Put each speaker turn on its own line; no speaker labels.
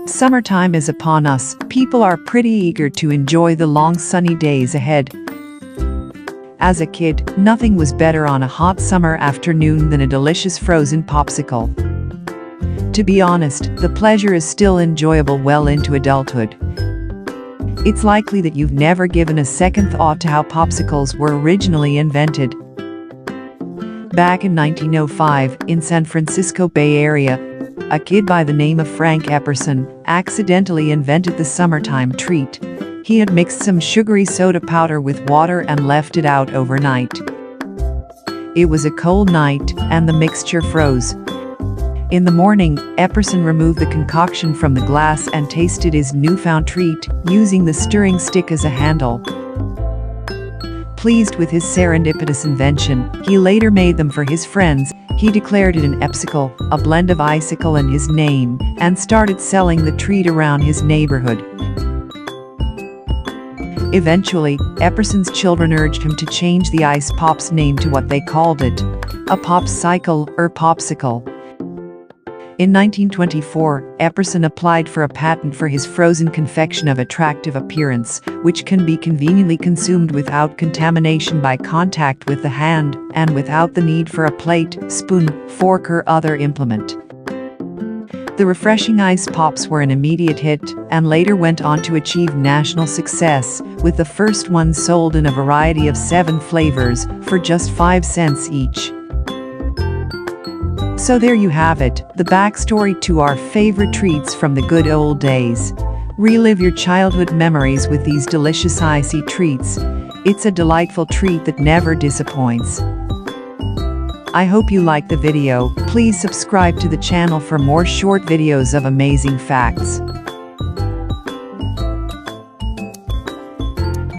Summertime is upon us. People are pretty eager to enjoy the long sunny days ahead. As a kid, nothing was better on a hot summer afternoon than a delicious frozen popsicle. To be honest, the pleasure is still enjoyable well into adulthood. It's likely that you've never given a second thought to how popsicles were originally invented. Back in 1905, in San Francisco Bay Area, a kid by the name of Frank Epperson accidentally invented the summertime treat. He had mixed some sugary soda powder with water and left it out overnight. It was a cold night, and the mixture froze. In the morning, Epperson removed the concoction from the glass and tasted his newfound treat, using the stirring stick as a handle. Pleased with his serendipitous invention, he later made them for his friends. He declared it an Epsicle, a blend of icicle and his name, and started selling the treat around his neighborhood. Eventually, Epperson's children urged him to change the ice pop's name to what they called it, a popsicle or popsicle. In 1924, Epperson applied for a patent for his frozen confection of attractive appearance, which can be conveniently consumed without contamination by contact with the hand, and without the need for a plate, spoon, fork or other implement. The refreshing ice pops were an immediate hit, and later went on to achieve national success, with the first ones sold in a variety of 7 flavors, for just 5 cents each. So there you have it, the backstory to our favorite treats from the good old days. Relive your childhood memories with these delicious icy treats. It's a delightful treat that never disappoints. I hope you liked the video. Please subscribe to the channel for more short videos of amazing facts.